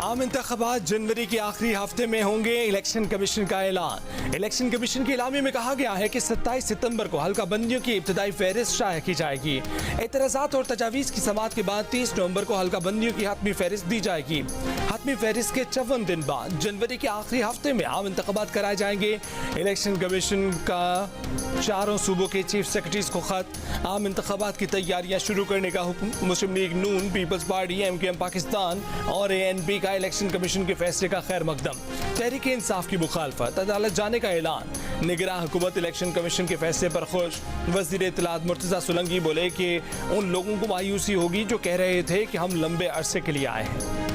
आम इंतखाबात जनवरी के आखिरी हफ्ते में होंगे। इलेक्शन कमीशन का ऐलान। इलेक्शन कमीशन के इलामे में कहा गया है कि 27 सितंबर को हल्का बंदियों की इब्तदाई फहरिस्त शाया की जाएगी। एतराज़ात और तजावीज़ की समाअत के बाद 30 नवंबर को हल्का बंदियों की हतमी फहरिस्त दी जाएगी। हतमी फहरिस्त के 54 दिन बाद जनवरी के आखिरी हफ्ते में आम इंतखाबात कराए जाएंगे। इलेक्शन कमीशन का चारों सूबों के चीफ सेक्रेटरीज को खत। आम इंतखाबात की तैयारियां शुरू करने का हुक्म। मुस्लिम लीग नून, पीपल्स पार्टी, MKM पाकिस्तान और ANP का इलेक्शन कमीशन के फैसले का खैर मकदम। तहरीक इंसाफ की मुखालफत, अदालत जाने का ऐलान। निगरान हुकूमत इलेक्शन कमीशन के फैसले पर खुश। वज़ीर इत्तलात मुर्तज़ा सोलंकी बोले कि उन लोगों को मायूसी होगी जो कह रहे थे कि हम लंबे अरसे के लिए आए हैं।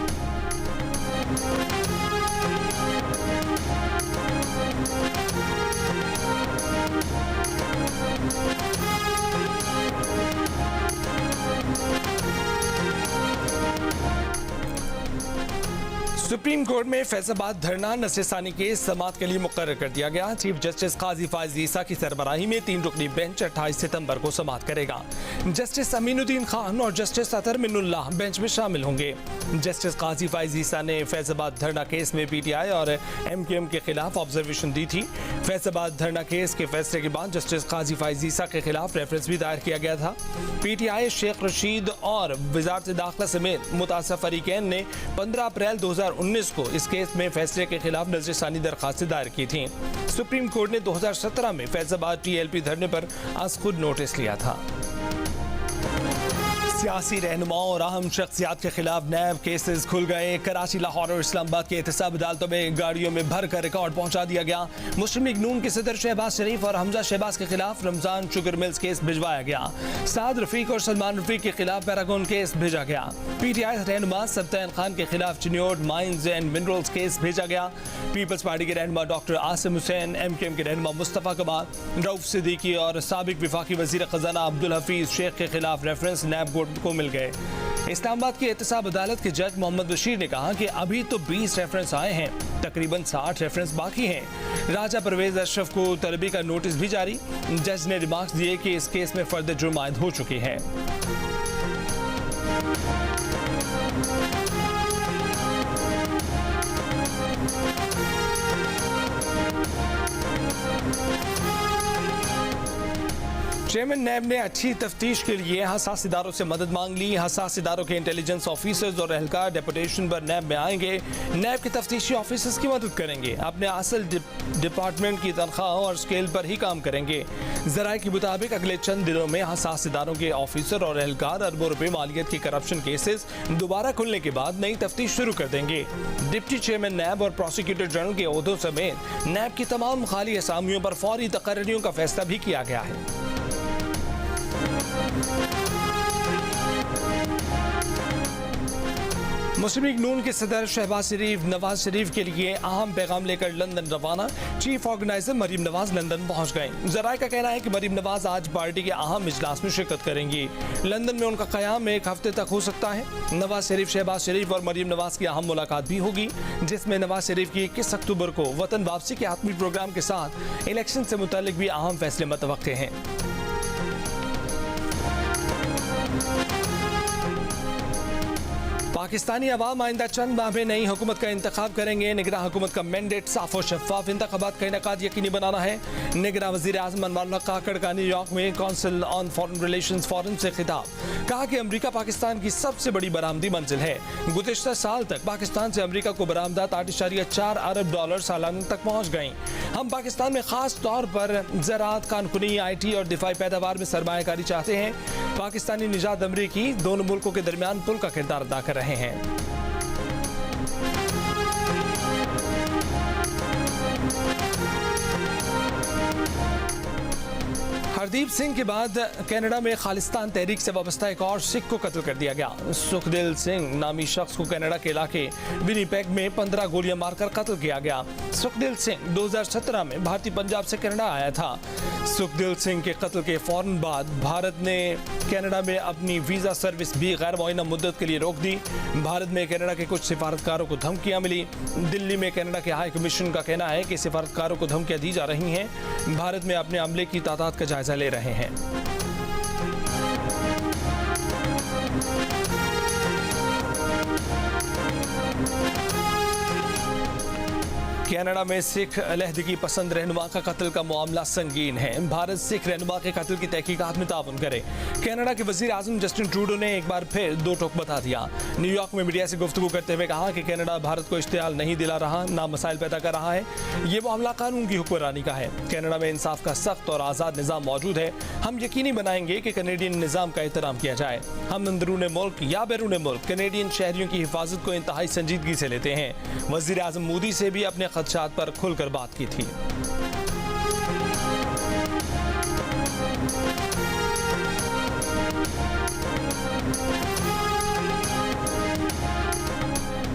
सुप्रीम कोर्ट में फैसलाबाद धरना नज़रसानी केस समाअत के लिए मुकर्रर कर दिया गया। चीफ जस्टिस काजी फायज ईसा की सरबराही में 3 रुकनी बेंच 28 सितंबर को समाअत करेगा। जस्टिस अमीनुद्दीन खान और जस्टिस अतर मिनुल्लाह बेंच में शामिल होंगे। जस्टिस काजी फायज ईसा ने फैसलाबाद धरना केस में PTI और MKM के खिलाफ ऑब्जर्वेशन दी थी। फैसलाबाद धरना केस के फैसले के बाद जस्टिस काजी फायज ईसा के खिलाफ रेफरेंस भी दायर किया गया था। PTI शेख रशीद और वजारत दाखिला समेत मुतासब फरीकैन ने 15 अप्रैल 2019 को इस केस में फैसले के खिलाफ नज़रसानी दरखास्तें दायर की थी। सुप्रीम कोर्ट ने 2017 में फैसलाबाद TLP धरने पर आज खुद नोटिस लिया था। सियासी रहनुमाओं और अहम शख्सियात के खिलाफ नैब केसेस खुल गए। कराची, लाहौर और इस्लामाबाद के एहतसाब अदालतों में गाड़ियों में भर कर रिकॉर्ड पहुंचा दिया गया। मुस्लिम लीग नून के सदर शहबाज शरीफ और हमजा शहबाज के खिलाफ रमजान शुगर मिल्स केस भिजवाया गया। साद रफीक और सलमान रफीक के खिलाफ पैरागॉन केस भेजा गया। PTI रहनुमा सब्तैन खान के खिलाफ Chiniot mines and minerals case भेजा गया। पीपल्स पार्टी के रहनुमा डॉक्टर आसिम हुसैन, MKM के रहनुमा मुस्तफ़ा कमाल, रऊफ सिद्दीकी और साबिक वफाकी वजीर खजाना अब्दुल हफीज शेख के खिलाफ रेफरेंस नैब कोर्ट को मिल गए। इस्लामाबाद की एहतसाब अदालत के जज मोहम्मद बशीर ने कहा कि अभी तो 20 रेफरेंस आए हैं, तकरीबन 60 रेफरेंस बाकी हैं। राजा परवेज अशरफ को तलबी का नोटिस भी जारी। जज ने रिमार्क्स दिए कि इस केस में फर्द जुर्म आयद हो चुकी है। चेयरमैन नैब ने अच्छी तफ्तीश के लिए हसास इदारों से मदद मांग ली। हसास इदारों के इंटेलिजेंस ऑफिसर्स और एहलकार डेपुटेशन पर नैब में आएंगे। नैब के तफ्तीशी ऑफिसर्स की मदद करेंगे। अपने असल डिपार्टमेंट की तनख्वाह और स्केल पर ही काम करेंगे। ज़राए के मुताबिक अगले चंद दिनों में हसास इदारों के ऑफिसर और एहलकार अरबों रुपए मालियत के करप्शन केसेस दोबारा खुलने के बाद नई तफ्तीश शुरू कर देंगे। डिप्टी चेयरमैन नैब और प्रोसिक्यूटर जनरल के ओहदों समेत नैब की तमाम खाली असामियों पर फौरी तकर्रियों का फैसला भी किया गया है। मुस्लिम लीग नून के सदर शहबाज शरीफ नवाज शरीफ के लिए अहम पैगाम लेकर लंदन रवाना। Chief organiser Maryam Nawaz London पहुंच गए। जराये का कहना है कि मरीम नवाज आज पार्टी के अहम इजलास में शिरकत करेंगी। लंदन में उनका क़याम 1 हफ्ते तक हो सकता है। नवाज शरीफ, शहबाज शरीफ और मरीम नवाज की अहम मुलाकात भी होगी, जिसमें नवाज शरीफ की 21 अक्टूबर को वतन वापसी के आत्मी प्रोग्राम के साथ इलेक्शन से मुतालिक भी अहम फैसले मुतवक्के हैं। पाकिस्तानी अवाम आइंदा चंद माह में नई हुकूमत का इंतखाब करेंगे। निगरान हुकूमत का मैंडेट साफ और शफाफ इंतखाबात का इनेकाद यकीनी बनाना है। निगरान वज़ीर आज़म अनवर काकड़ का न्यूयॉर्क में council on foreign relations forum से खिताब। कहा कि अमरीका पाकिस्तान की सबसे बड़ी बरामदी मंजिल है। गुज़िश्ता साल तक पाकिस्तान से अमरीका को बरामदात $8.4 अरब सालाना तक पहुँच गई। हम पाकिस्तान में खास तौर पर ज़राअत, कानकुनी, IT और दिफाई पैदावार में सरमायाकारी चाहते हैं। पाकिस्तानी निजात अमरीकी दोनों मुल्कों के दरमियान पुल का किरदार अदा कर रहे हैं। हरदीप सिंह के बाद कनाडा में खालिस्तान तहरीक से वाबस्ता एक और सिख को कत्ल कर दिया गया। सुखदिल सिंह नामी शख्स को कनाडा के इलाके विनीपेग में 15 गोलियां मारकर कत्ल किया गया। सुखदिल सिंह 2017 में भारतीय पंजाब से कनाडा आया था। सुखदिल सिंह के कत्ल के फौरन बाद भारत ने कनाडा में अपनी वीज़ा सर्विस भी गैर मुअय्यना मुद्दत के लिए रोक दी। भारत में कनाडा के कुछ सिफारतकारों को धमकियां मिली। दिल्ली में कनाडा के हाई कमीशन का कहना है कि सिफारतकारों को धमकियां दी जा रही हैं। भारत में अपने अमले की तादाद का जायजा ले रहे हैं। कनाडा में सिख अलहदगी पसंद रहनुमा का कत्ल का मामला संगीन है। भारत सिख रहनुमा के कत्ल की तहकीकात में ताउन करे। कनाडा के वजीर आजम जस्टिन ट्रूडो ने एक बार फिर दो टोक बता दिया। न्यूयॉर्क में मीडिया से गुफ्तगू करते हुए कहा कि कनाडा भारत को इश्तियाल नहीं दिला रहा, ना मसाइल पैदा कर रहा है। ये मामला कानून की हुक्मरानी का है। कनाडा में इंसाफ का सख्त और आज़ाद निज़ाम मौजूद है। हम यकीनी बनाएंगे कि कनेडियन निज़ाम का एहतराम किया जाए। हम अंदरूनी मुल्क या बैरून मुल्क कनेडियन शहरियों की हिफाजत को इंतहाई संजीदगी से लेते हैं। वजीर आजम मोदी से भी अपने खदशात पर खुलकर बात की थी।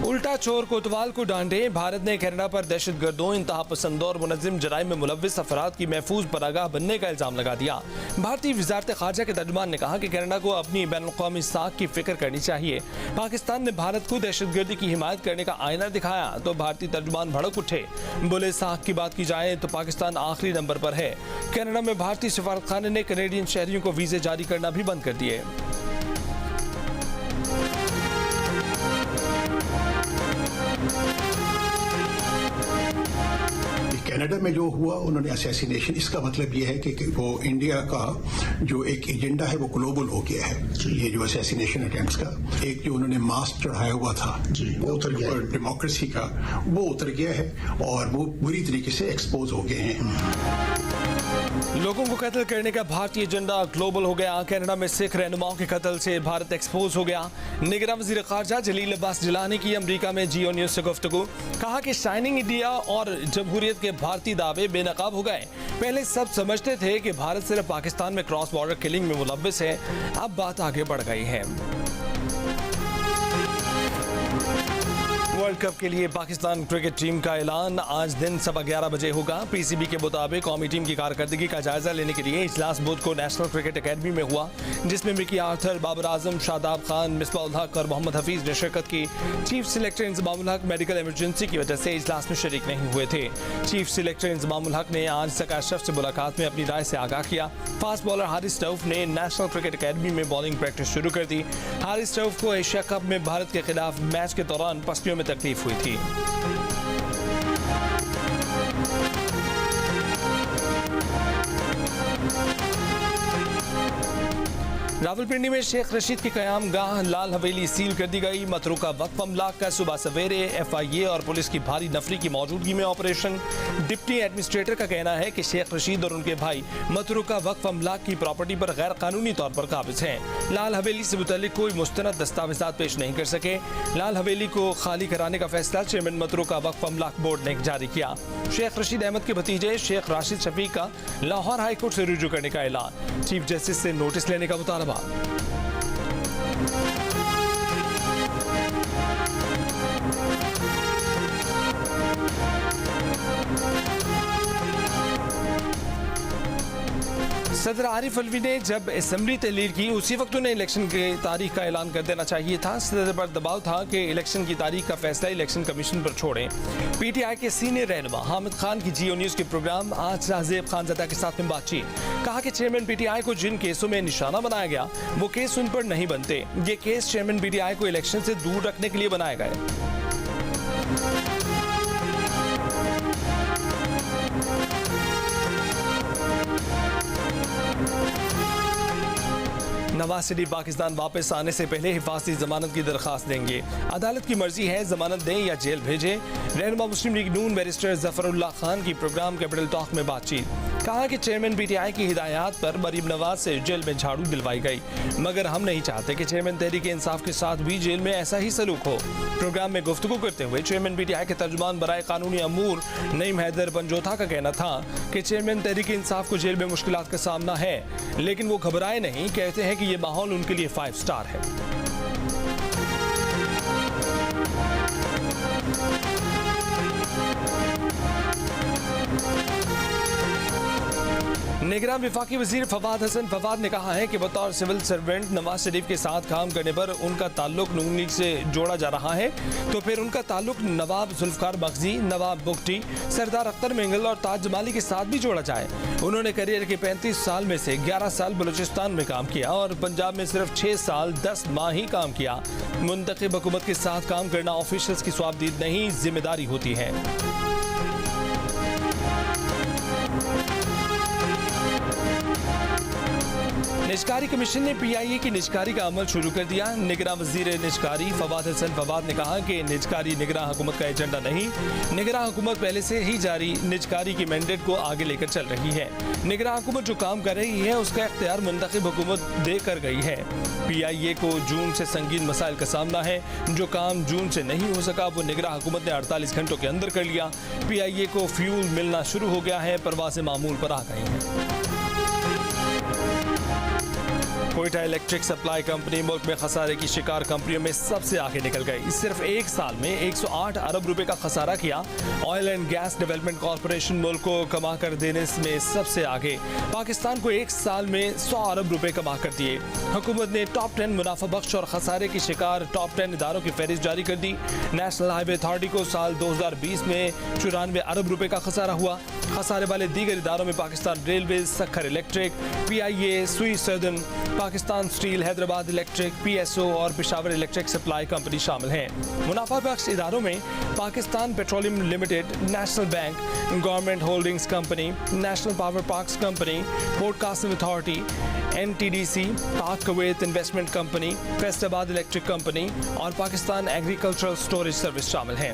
उल्टा चोर कोतवाल को डांटे। भारत ने कनाडा पर दहशतगर्दों, इंतहा पसंदों और मुनज़्ज़िम जराइम में मुलव्विस अफराद की महफूज पनागाह बनने का इल्ज़ाम लगा दिया। भारतीय वज़ारत ख़ारजा के तर्जुमान ने कहा कि कनाडा को अपनी बैनुल-अक़वामी साख की फिक्र करनी चाहिए। पाकिस्तान ने भारत को दहशतगर्दी की हिमायत करने का आईना दिखाया तो भारतीय तर्जुमान भड़क उठे। बोले, साख की बात की जाए तो पाकिस्तान आखिरी नंबर पर है। कनाडा में भारतीय सफारतखाने ने कनेडियन शहरियों को वीज़े जारी करना भी बंद कर दिए। कनाडा में जो हुआ उन्होंने असैसिनेशन, इसका मतलब ये है कि वो इंडिया का जो एक एजेंडा है वो ग्लोबल हो गया है। ये जो असैसिनेशन अटेम्प्ट्स का एक जो उन्होंने मास्क चढ़ाया हुआ था वो उतर गया, डेमोक्रेसी का वो उतर गया है और वो बुरी तरीके से एक्सपोज हो गए हैं। लोगों को कत्ल करने का भारतीय एजेंडा ग्लोबल हो गया। कनाडा में सिख रहनुमाओं के कत्ल से भारत एक्सपोज हो गया। निगरान वज़ीर ख़ारजा जलील अब्बास जिलानी की अमेरिका में जियो न्यूज़ से गुफ्तगू। कहा कि शाइनिंग इंडिया और जमहूरियत के भारतीय दावे बेनकाब हो गए। पहले सब समझते थे कि भारत सिर्फ पाकिस्तान में क्रॉस बॉर्डर किलिंग में मुलव्विस है, अब बात आगे बढ़ गई है। वर्ल्ड कप के लिए पाकिस्तान क्रिकेट टीम का ऐलान आज दिन 11:15 बजे होगा। पीसीबी के मुताबिक कौमी टीम की कारकर्दगी का जायजा लेने के लिए इजलास बुध को नेशनल क्रिकेट अकेडमी में हुआ, जिसमें मिकी आर्थर, बाबर आजम, शादाब खान, मिसबाह उल हक और मोहम्मद हफीज ने शिरकत की। Chief selector Inzamam ul Haq medical emergency की वजह से इजलास में शरीक नहीं हुए थे। चीफ सिलेक्टर इंजमाम उल हक ने आज सका अशरफ से मुलाकात में अपनी राय से आगाह किया। फास्ट बॉलर हारिस रऊफ ने नेशनल क्रिकेट अकेडमी में बॉलिंग प्रैक्टिस शुरू कर दी। हारिस रऊफ को एशिया कप में भारत के खिलाफ मैच के दौरान पसलियों में तकलीफ हुई थी। रावलपिंडी में शेख रशीद की क़याम गाह लाल हवेली सील कर दी गई। मतरूका वक्फ अमलाक का सुबह सवेरे FIA और पुलिस की भारी नफरी की मौजूदगी में ऑपरेशन। डिप्टी एडमिनिस्ट्रेटर का कहना है कि शेख रशीद और उनके भाई मतरूका वक्फ अमलाक की प्रॉपर्टी पर गैर कानूनी तौर पर काबिज हैं। लाल हवेली से मुतल्लिक कोई मुस्तनद दस्तावेजात पेश नहीं कर सके। लाल हवेली को खाली कराने का फैसला चेयरमैन मतरूका वक्फ अमलाक बोर्ड ने जारी किया। शेख रशीद अहमद के भतीजे शेख राशिद शफीक का लाहौर हाई कोर्ट से रुजू करने का ऐलान। चीफ जस्टिस से नोटिस लेने का मुतालबा। सदर आरिफ अलवी ने जब असेंबली तहलील की उसी वक्त उन्हें इलेक्शन की तारीख का ऐलान कर देना चाहिए था। सदर पर दबाव था कि इलेक्शन की तारीख का फैसला इलेक्शन कमीशन पर छोड़ें। PTI के सीनियर रहनुमा हामिद खान की जियो न्यूज़ के प्रोग्राम आज शाहजेब खानज़ादा के साथ में बातचीत। कहा कि चेयरमैन PTI को जिन केसों में निशाना बनाया गया वो केस उन पर नहीं बनते। ये केस चेयरमैन PTI को इलेक्शन से दूर रखने के लिए बनाए गए। नवाज शरीफ पाकिस्तान वापस आने से पहले हिफाजती जमानत की दरख्वास्त देंगे। अदालत की मर्जी है जमानत दें या जेल भेजें। रहनुमा मुस्लिम लीग नून बैरिस्टर जफरुल्लाह खान की प्रोग्राम कैपिटल टॉक में बातचीत। कहा कि चेयरमैन PTI की हिदायत पर मरीम नवाज से जेल में झाड़ू दिलवाई गई, मगर हम नहीं चाहते कि चेयरमैन तहरीक इंसाफ के साथ भी जेल में ऐसा ही सलूक हो। प्रोग्राम में गुफ्तगू करते हुए चेयरमैन PTI के तर्जुमान बराए कानूनी अमूर नईम हैदर पंजोथा का कहना था कि चेयरमैन तहरीक इंसाफ को जेल में मुश्किलात का सामना है, लेकिन वो घबराए नहीं। कहते हैं कि ये माहौल उनके लिए 5 स्टार है। निगरान वफाकी वजीर फवाद हसन फवाद ने कहा है कि बतौर सिविल सर्वेंट नवाज शरीफ के साथ काम करने पर उनका ताल्लुक नून लीग से जोड़ा जा रहा है, तो फिर उनका ताल्लुक नवाब जुल्फकार मखजी, नवाब बुगटी, सरदार अख्तर मेंगल और ताज जमाली के साथ भी जोड़ा जाए। उन्होंने करियर के 35 साल में से 11 साल बलूचिस्तान में काम किया और पंजाब में सिर्फ 6 साल 10 माह ही काम किया। मुंतखब हुकूमत के साथ काम करना ऑफिशियल्स की स्वाबदीद नहीं, जिम्मेदारी होती है। निजकारी कमीशन ने PIA की निजकारी का अमल शुरू कर दिया। निगरां वजीर निजकारी फवाद हसन फवाद ने कहा कि निजकारी निगरां हुकूमत का एजेंडा नहीं, निगरां हुकूमत पहले से ही जारी निजकारी की मैंडेट को आगे लेकर चल रही है। निगरां हुकूमत जो काम कर रही है उसका इख्तियार मुंतखब हुकूमत दे कर गई है। PIA को जून से संगीन मसाइल का सामना है। जो काम जून से नहीं हो सका वो निगरां हुकूमत ने 48 घंटों के अंदर कर लिया। PIA को फ्यूल मिलना शुरू हो गया है, परवाज़ें मामूल पर आ गई हैं। कोयटा इलेक्ट्रिक सप्लाई कंपनी मुल्क में खसारे की शिकार कंपनियों में सबसे आगे निकल गई। सिर्फ एक साल में 108 अरब रुपए का खसारा किया। Oil and gas development corporation मुल्क को कमा कर देने में सबसे आगे। पाकिस्तान को एक साल में 100 अरब रुपए कमा कर दिए। हुकूमत ने टॉप 10 मुनाफा बख्श और खसारे की शिकार टॉप 10 इदारों की फहरिस्त जारी कर दी। नेशनल हाईवे अथॉरिटी को साल 2020 में 94 अरब रुपए का खसारा हुआ। खसारे वाले दीगर इदारों में Pakistan railway, Sukkur electric, PIA, सुई सदन, Pakistan steel, Hyderabad electric, PSO और पेशावर इलेक्ट्रिक सप्लाई कंपनी शामिल हैं। मुनाफा बख्श इदारों में Pakistan petroleum limited, national bank, government holdings company, national power parks company, port Qasim authority, NTDC, Pak Kuwait investment company, Faisalabad electric company और पाकिस्तान एग्रीकल्चरल स्टोरेज सर्विस शामिल हैं।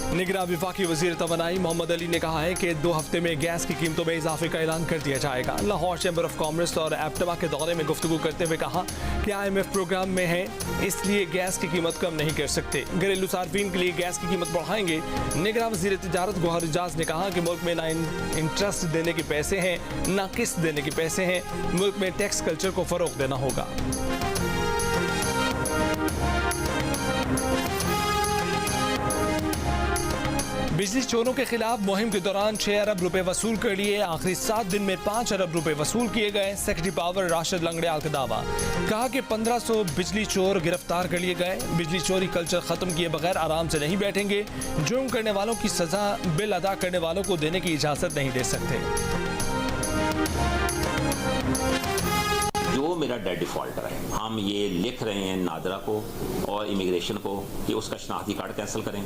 निगरां वफाकी वज़ीर तवानाई मोहम्मद अली ने कहा है कि 2 हफ्ते में गैस की कीमतों में इजाफे का ऐलान कर दिया जाएगा। लाहौर चैम्बर ऑफ कॉमर्स और एप्टमा के दौरे में गुफ्तगू करते हुए कहा कि IMF प्रोग्राम में है, इसलिए गैस की कीमत कम नहीं कर सकते। घरेलू सार्फिन के लिए गैस की कीमत बढ़ाएंगे। निगरां वज़ीर तिजारत गौहर एजाज ने कहा कि मुल्क में ना इंटरेस्ट देने के पैसे हैं, ना किस्त देने के पैसे हैं। मुल्क में टैक्स कल्चर को फरोग देना होगा। बिजली चोरों के खिलाफ मुहिम के दौरान 6 अरब रुपए वसूल कर लिए। आखिरी 7 दिन में 5 अरब रुपए वसूल किए गए। सेक्रेटरी पावर राशिद लंगड़ियाल का दावा, कहा कि 1500 बिजली चोर गिरफ्तार कर लिए गए। बिजली चोरी कल्चर खत्म किए बगैर आराम से नहीं बैठेंगे। जुर्म करने वालों की सजा बिल अदा करने वालों को देने की इजाजत नहीं दे सकते। जो मेरा डेट डिफॉल्टर है, हम ये लिख रहे हैं नादरा को और इमिग्रेशन को कि उसका शनाख्ती कार्ड कैंसिल करें,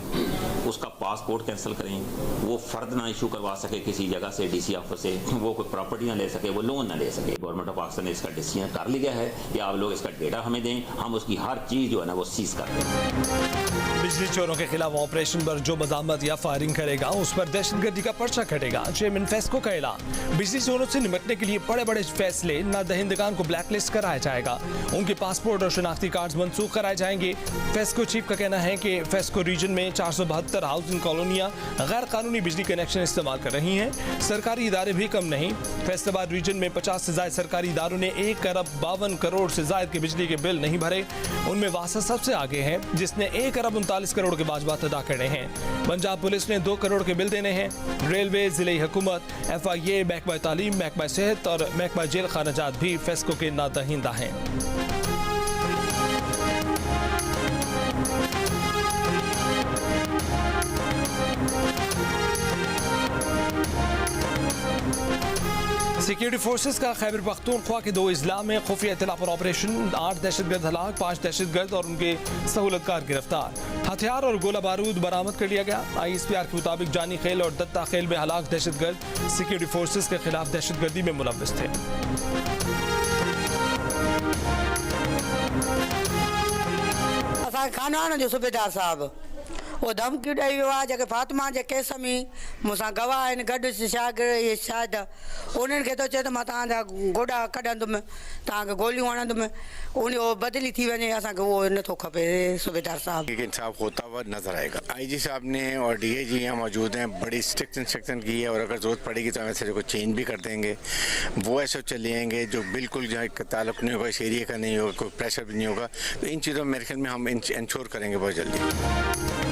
उसका पासपोर्ट कैंसिल करें, वो फर्द ना इशू करवा सके किसी जगह से, DC ऑफिस से, वो कोई प्रॉपर्टी ना ले सके, वो लोन ना ले सके। गवर्नमेंट ऑफ पाकिस्तान ने इसका डिसीजन कर लिया है कि आप लोग इसका डेटा हमें दें, हम उसकी हर चीज़ जो है ना वो सीज कर दें। बिजली चोरों के खिलाफ ऑपरेशन पर जो मज़ामत या फायरिंग करेगा उस पर दहशतगर्दी का पर्चा कटेगा। चेयरमैन फेस्को का ऐलान, बिजली चोरों से निपटने के लिए बड़े बड़े फैसले, ना दहिंदगान को ब्लैकलिस्ट कराया जाएगा, उनके पासपोर्ट और शनाख्ती कार्ड मंसूख कराए जाएंगे। फेस्को चीफ का कहना है कि फेस्को रीजन में 472 हाउसिंग कॉलोनियां गैर कानूनी बिजली कनेक्शन इस्तेमाल कर रही हैं। सरकारी इदारे भी कम नहीं। फैसलाबाद रीजन में 50 से ज्यादा सरकारी इदारों ने 1 अरब 52 करोड़ से ज्यादा के बिजली के बिल नहीं भरे। उनमें वासा सबसे आगे है, जिसने 1 अरब 39 करोड़ के वाजिबात अदा करने हैं। पंजाब पुलिस ने 2 करोड़ के बिल देने हैं। रेलवे, जिले हुकूमत, FIA, महकमा तालीम, महकमा सेहत और महकमा जेल खानाजात भी फेस्को के नादहिंदा हैं। सिक्योरिटी फोर्सेस का खैबर पख्तूनख्वा के 2 अजला में खुफिया इत्तला पर ऑपरेशन। 8 दहशतगर्द हलाक, 5 दहशतगर्द और उनके सहूलतकार गिरफ्तार। हथियार और गोला बारूद बरामद कर लिया गया। ISPR के मुताबिक जानी खेल और दत्ता खेल में हलाक दहशतगर्द सिक्योरिटी फोर्सेस के खिलाफ दहशतगर्दी में मुलव्वस थे। खाना जो सूबेदार साहब वो धमकी ॾेई वियो आहे जेके फातिमा जे केस में मूंसां गवाह आहिनि गॾु शायदि उन्हनि खे थो चए त मां तव्हांजा गोॾा कढंदुमि, तव्हांखे गोलियूं हणंदुमि, उन बदिली थी वञे। असांखे उहो नथो खपे सूबेदार साहब। इंसाफ होता हुआ नजर आएगा। IG साहब ने और DIG यहाँ मौजूद हैं, बड़ी स्ट्रिक्ट इंस्ट्रक्शन की है और अगर जरूरत पड़ेगी तो हम ऐसे को चेंज भी कर देंगे। वो ऐसे चले आएंगे जो बिल्कुल जहाँ ताल्लुक नहीं होगा, इस एरिया का नहीं होगा, कोई प्रेशर भी नहीं होगा। तो इन चीज़ों में मेरे ख्याल में हम इंश्योर करेंगे बहुत जल्दी।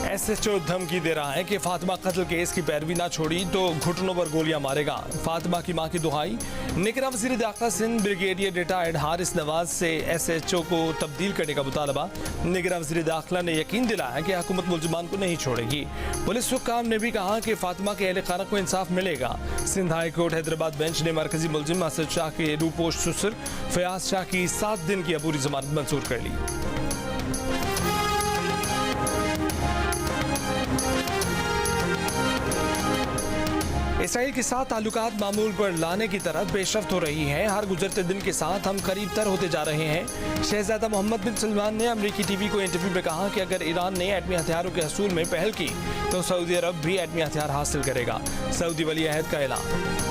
SHO धमकी दे रहा है कि फातिमा कत्ल केस की पैरवी ना छोड़ी तो घुटनों पर गोलियां मारेगा। फातिमा की मां की दुहाई। निगरां वज़ीर दाखिला सिंध ब्रिगेडियर रिटायर्ड हारिस नवाज से SHO को तब्दील करने का मुतालबा। निगरां वज़ीर दाखिला ने यकीन दिलाया कि हुकूमत मुलजिमान को नहीं छोड़ेगी। पुलिस हुक्काम ने भी कहा कि फातिमा के अहले खाना को इंसाफ मिलेगा। Sindh high court Hyderabad bench ने मरकजी मुलजिम असद शाह के रूपोश ससुर फयाज शाह की 7 दिन की अबूरी जमानत मंजूर कर ली। इस इसराइल के साथ ताल्लुकात मामूल पर लाने की तरफ पेशरफ्त हो रही है। हर गुजरते दिन के साथ हम करीब तर होते जा रहे हैं। शहजादा मोहम्मद बिन सलमान ने अमेरिकी टीवी को इंटरव्यू में कहा कि अगर ईरान ने एटमी हथियारों के हसूल में पहल की तो सऊदी अरब भी एटमी हथियार हासिल करेगा। सऊदी वली अहद का ऐलान।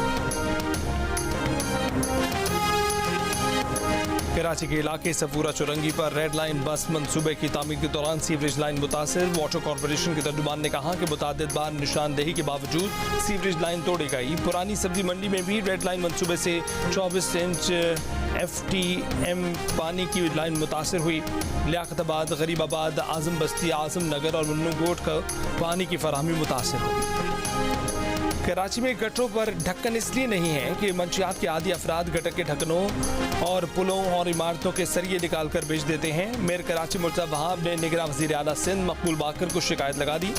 कराची के इलाके सफूरा चुरंगी पर रेड लाइन बस मंसूबे की तामीर के दौरान सीवरेज लाइन मुतासिर। वाटर कॉरपोरेशन के तर्जुमान ने कहा कि मुतादिद बार निशानदेही के बावजूद सीवरेज लाइन तोड़ी गई। पुरानी सब्जी मंडी में भी रेड लाइन मंसूबे से 24 इंच FTM पानी की लाइन मुतासिर हुई। लियाकताबाद, गरीबाबाद, आजम बस्ती, आजम नगर और मुन्नू गोट का पानी की फराहमी मुतासिर हुई। कराची में गटरों पर ढक्कन इसलिए नहीं है कि मंशियात के आदी अफराद गटर के ढक्कनों और पुलों और इमारतों के सरिये निकाल कर बेच देते हैं। मेयर कराची मुर्तज़ा वहाब ने निगरान वज़ीर आला सिंध मकबूल बाकर को शिकायत लगा दी।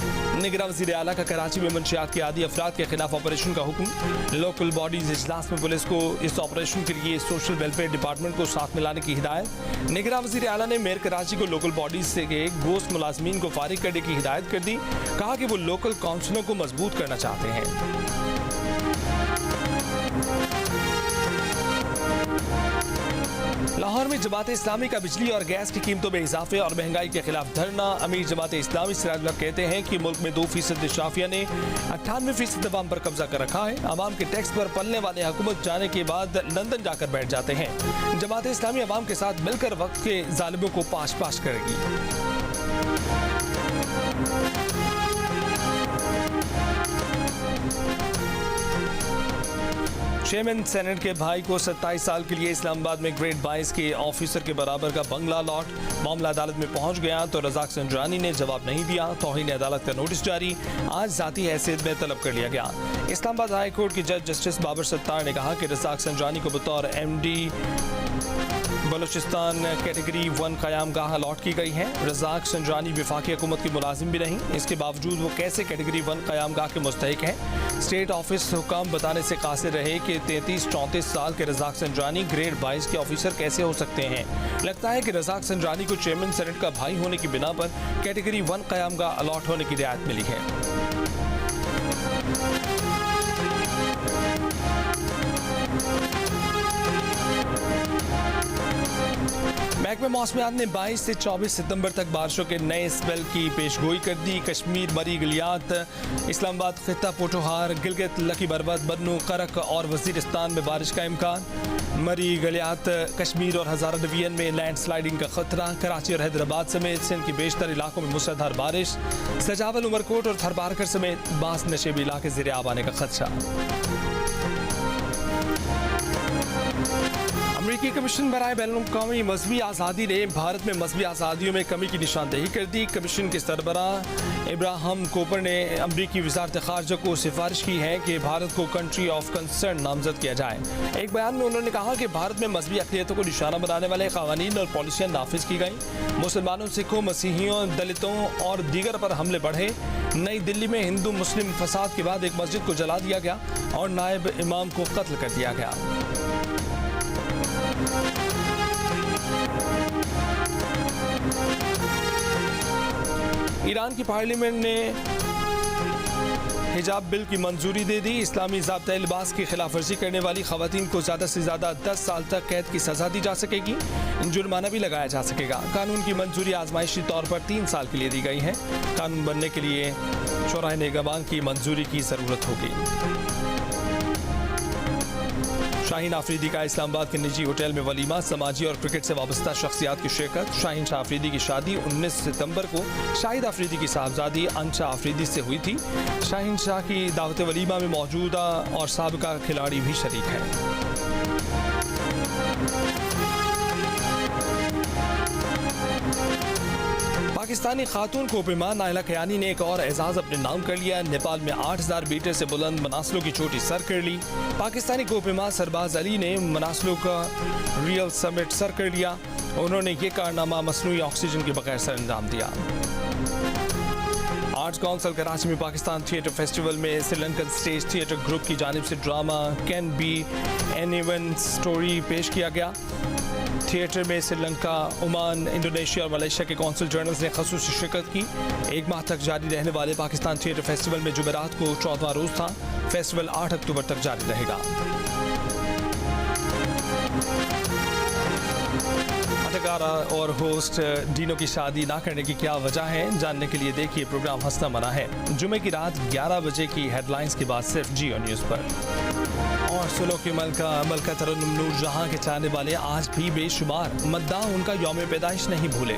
निगरान वज़ीर आला का कराची में मंशियात के आदी अफराद के खिलाफ ऑपरेशन का हुक्म। लोकल बॉडीज इजलास में पुलिस को इस ऑपरेशन के लिए सोशल वेलफेयर डिपार्टमेंट को साथ मिलाने की हिदायत। निगरान वज़ीर आला ने मेयर कराची को लोकल बॉडीज से गोश्त मुलाजमीन को फारिग करने की हिदायत कर दी। कहा कि वो लोकल काउंसिलों को मजबूत करना चाहते हैं। लाहौर में जमात इस्लामी का बिजली और गैस की कीमतों में इजाफे और महंगाई के खिलाफ धरना। अमीर जमात इस्लामी सिराजुल हक कहते हैं कि मुल्क में 2% निशाफिया ने 98% अवाम पर कब्जा कर रखा है। अवाम के टैक्स पर पलने वाले हुकूमत जाने के बाद लंदन जाकर बैठ जाते हैं। जमात इस्लामी अवाम के साथ मिलकर वक्त के जालिमों को पाश पाश करेगी। चेयरमैन सेनेट के भाई को 27 साल के लिए इस्लामाबाद में ग्रेड 22 के ऑफिसर के बराबर का बंगला अलॉट। मामला अदालत में पहुंच गया तो रज़ाक संजरानी ने जवाब नहीं दिया। तौहीन अदालत का नोटिस जारी, आज जाती हैसियत में तलब कर लिया गया। इस्लामाबाद हाई कोर्ट के जज जस्टिस बाबर सत्तार ने कहा कि रज़ाक संजरानी को बतौर MD बलूचिस्तान कैटेगरी 1 क़यामगाह अलॉट की गई है। रज़ाक संजरानी वफाकी हुकूमत की मुलाजिम भी नहीं, इसके बावजूद वो कैसे कैटेगरी 1 क़यामगाह के मुस्तहिक हैं। स्टेट ऑफिस हुकाम बताने से कासिर रहे कि 33-34 साल के रज़ाक संजरानी ग्रेड 22 के ऑफिसर कैसे हो सकते हैं। लगता है कि रज़ाक संजरानी को चेयरमैन सेनेट का भाई होने की बिना पर कैटेगरी 1 क़यामगाह अलॉट होने की रियायत मिली है। महकमा मौसमियात ने 22 से 24 सितंबर तक बारिशों के नए स्पेल की पेशगोई कर दी। कश्मीर, मरी, गलियात, इस्लामाबाद खित्ता, पोठोहार, गिलगित, लकी बरबत, बन्नू, करक और वजीरिस्तान में बारिश का इम्कान। मरी, गलियात, कश्मीर और हज़ारा डिवीजन में लैंडस्लाइडिंग का खतरा। कराची और हैदराबाद समेत सिंध के बेशतर इलाकों में मूसलाधार बारिश। सजावल, उमरकोट और थरबारकर समेत बास नशेबी इलाके ज़ेरे आब आने का खदशा। अमरीकी कमीशन बराए बैनुल-अक़वामी मजहबी आज़ादी ने भारत में मजहबी आज़ादियों में कमी की निशानदेही कर दी। कमीशन के सरबराह इब्राहिम कोपर ने अमरीकी वज़ारत ख़ारजा को सिफारिश की है कि भारत को कंट्री ऑफ कंसर्न नामजद किया जाए। एक बयान में उन्होंने कहा कि भारत में मजहबी अक़लियतों को निशाना बनाने वाले क़वानीन और पॉलिसियाँ नाफिज की गई। मुसलमानों, सिखों, मसीहियों, दलितों और दीगर पर हमले बढ़े। नई दिल्ली में हिंदू मुस्लिम फसाद के बाद एक मस्जिद को जला दिया गया और नायब इमाम को कत्ल कर दिया गया। ईरान की पार्लियामेंट ने हिजाब बिल की मंजूरी दे दी। इस्लामी ज़ाब्ता लिबास की खिलाफ वर्जी करने वाली खवातीन को ज़्यादा से ज़्यादा 10 साल तक कैद की सज़ा दी जा सकेगी। जुर्माना भी लगाया जा सकेगा। कानून की मंजूरी आजमाइशी तौर पर 3 साल के लिए दी गई है। कानून बनने के लिए शोराए निगहबान की मंजूरी की ज़रूरत होगी। शाहीन आफरीदी का इस्लामाबाद के निजी होटल में वलीमा। समाजी और क्रिकेट से वाबस्ता शख्सियात की शिरकत। शाहीन शाह आफरीदी की शादी 19 सितंबर को शाहिद आफरीदी की साहबजादी अंशा आफरीदी से हुई थी। शाहीन शाह की दावत वलीमा में मौजूदा और साबिका खिलाड़ी भी शरीक हैं। पाकिस्तानी खातून कोपेमा नाइला कयानी ने एक और एजाज अपने नाम कर लिया। नेपाल में 8000 मीटर से बुलंद मनासलों की चोटी सर कर ली। पाकिस्तानी कोपेमा सरबाज अली ने मनासलों का रियल समिट सर कर लिया। उन्होंने ये कारनामा मसनूई ऑक्सीजन के बगैर सर अंजाम दिया। आर्ट्स काउंसिल कराची में पाकिस्तान थिएटर फेस्टिवल में श्रीलंकन स्टेज थिएटर ग्रुप की जानिब से drama can be anyone story पेश किया गया। थिएटर में श्रीलंका, ओमान, इंडोनेशिया और मलेशिया के कौंसल जर्नल्स ने खसूसी शिरकत की। 1 माह तक जारी रहने वाले पाकिस्तान थिएटर फेस्टिवल में जुमेरात को 14वां रोज़ था। फेस्टिवल 8 अक्टूबर तक जारी रहेगा। अदाकारा और होस्ट डीनो की शादी ना करने की क्या वजह है, जानने के लिए देखिए प्रोग्राम हंसना मना है, जुमे की रात 11 बजे की हेडलाइंस के बाद सिर्फ जियो न्यूज़ पर। और सुनो कि मलका तरन्नुम नूरजहां के चाहने वाले आज भी बेशुमार मद्दाह उनका यौम पैदाइश नहीं भूले।